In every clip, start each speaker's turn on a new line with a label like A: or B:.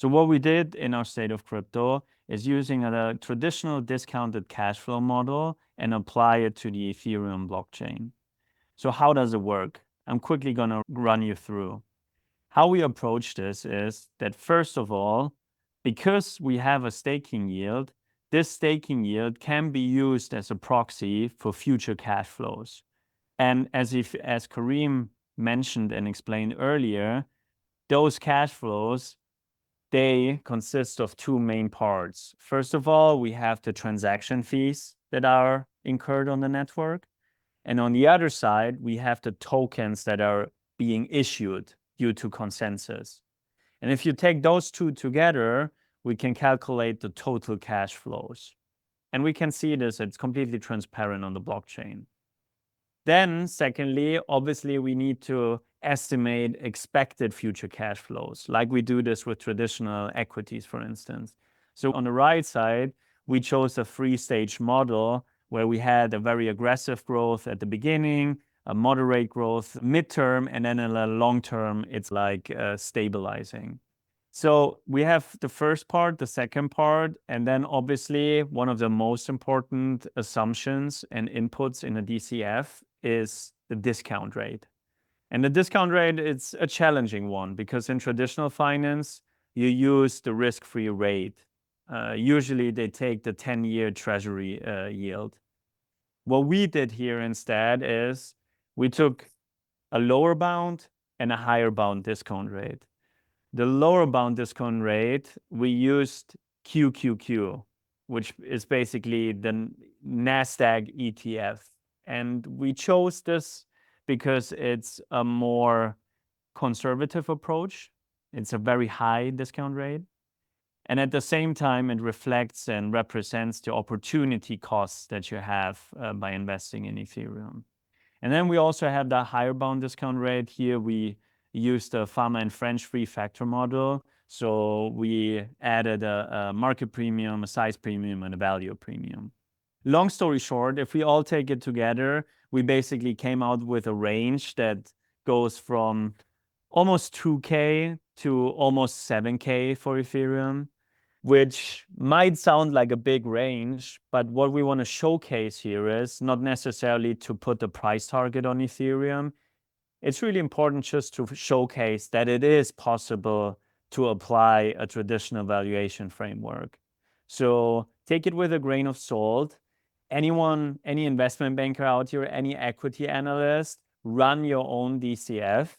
A: So what we did in our State of Crypto is using a traditional discounted cash flow model and apply it to the Ethereum blockchain. So how does it work? I'm quickly going to run you through. How we approach this is that, first of all, because we have a staking yield, this staking yield can be used as a proxy for future cash flows. And as Kareem mentioned and explained earlier, those cash flows, they consist of two main parts. First of all, we have the transaction fees that are incurred on the network. And on the other side, we have the tokens that are being issued due to consensus. And if you take those two together, we can calculate the total cash flows. And we can see this, it's completely transparent on the blockchain. Then, secondly, obviously, we need to estimate expected future cash flows, like we do this with traditional equities, for instance. So on the right side, we chose a three-stage model where we had a very aggressive growth at the beginning, a moderate growth midterm, and then in the long term, it's like stabilizing. So we have the first part, the second part, and then obviously one of the most important assumptions and inputs in a DCF is the discount rate. And the discount rate, it's a challenging one because in traditional finance, you use the risk-free rate. Usually they take the 10-year treasury yield. What we did here instead is we took a lower bound and a higher bound discount rate. The lower bound discount rate, we used QQQ, which is basically the NASDAQ ETF. And we chose this because it's a more conservative approach. It's a very high discount rate. And at the same time, it reflects and represents the opportunity costs that you have by investing in Ethereum. And then we also have the higher bound discount rate. Here we used the Fama and French three-factor model. So we added a market premium, a size premium, and a value premium. Long story short, if we all take it together, we basically came out with a range that goes from almost 2K to almost 7K for Ethereum, which might sound like a big range, but what we want to showcase here is not necessarily to put the price target on Ethereum. It's really important just to showcase that it is possible to apply a traditional valuation framework. So take it with a grain of salt. Anyone, any investment banker out here, any equity analyst, run your own DCF.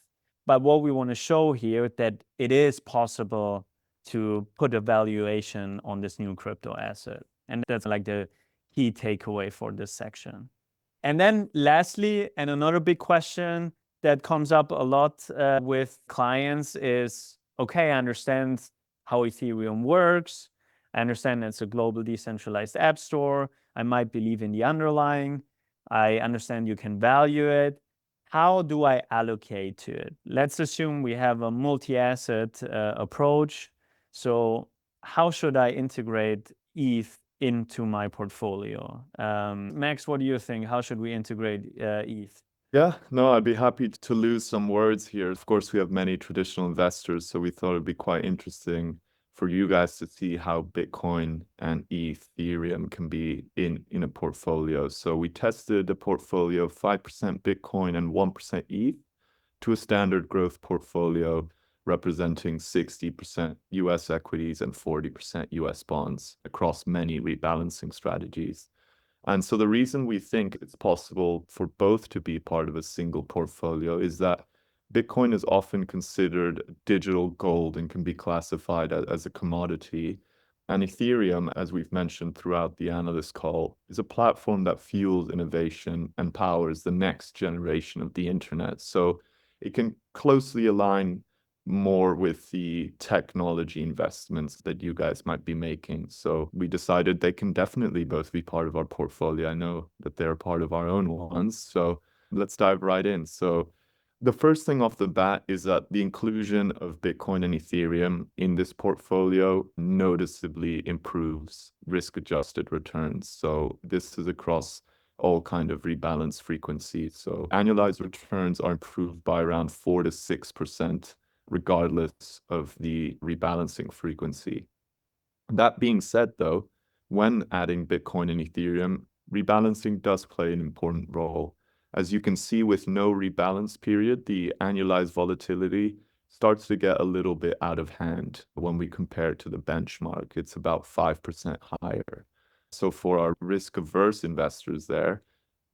A: But what we want to show here that it is possible to put a valuation on this new crypto asset. And that's like the key takeaway for this section. And then lastly, and another big question that comes up a lot with clients is, okay, I understand how Ethereum works. I understand it's a global decentralized app store. I might believe in the underlying. I understand you can value it. How do I allocate to it? Let's assume we have a multi-asset approach. So how should I integrate ETH into my portfolio? Max, what do you think? How should we integrate ETH?
B: Yeah, no, I'd be happy to lose some words here. Of course, we have many traditional investors, so we thought it'd be quite interesting for you guys to see how Bitcoin and Ethereum can be in a portfolio. So we tested a portfolio of 5% Bitcoin and 1% ETH to a standard growth portfolio representing 60% US equities and 40% US bonds across many rebalancing strategies. And so the reason we think it's possible for both to be part of a single portfolio is that Bitcoin is often considered digital gold and can be classified as a commodity. And Ethereum, as we've mentioned throughout the analyst call, is a platform that fuels innovation and powers the next generation of the internet. So it can closely align more with the technology investments that you guys might be making. So we decided they can definitely both be part of our portfolio. I know that they're part of our own ones. So let's dive right in. So the first thing off the bat is that the inclusion of Bitcoin and Ethereum in this portfolio noticeably improves risk-adjusted returns. So this is across all kind of rebalance frequencies. So annualized returns are improved by around 4 to 6% regardless of the rebalancing frequency. That being said, though, when adding Bitcoin and Ethereum, rebalancing does play an important role. As you can see, with no rebalance period, the annualized volatility starts to get a little bit out of hand when we compare it to the benchmark. It's about 5% higher. So for our risk-averse investors there,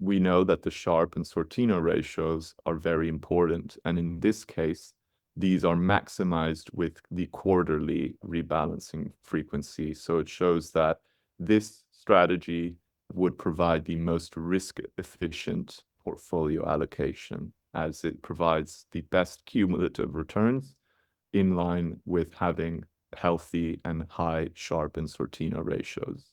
B: we know that the Sharpe and Sortino ratios are very important. And in this case, these are maximized with the quarterly rebalancing frequency. So it shows that this strategy would provide the most risk-efficient portfolio allocation, as it provides the best cumulative returns in line with having healthy and high Sharpe and Sortino ratios.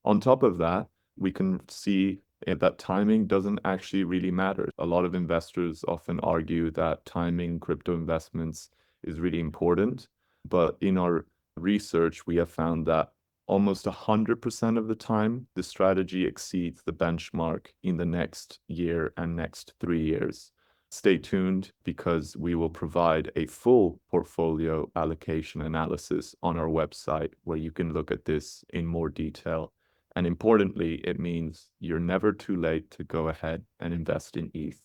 B: On top of that, we can see that timing doesn't actually really matter. A lot of investors often argue that timing crypto investments is really important, but in our research, we have found that almost 100% of the time, the strategy exceeds the benchmark in the next year and next 3 years. Stay tuned, because we will provide a full portfolio allocation analysis on our website where you can look at this in more detail. And importantly, it means you're never too late to go ahead and invest in ETH.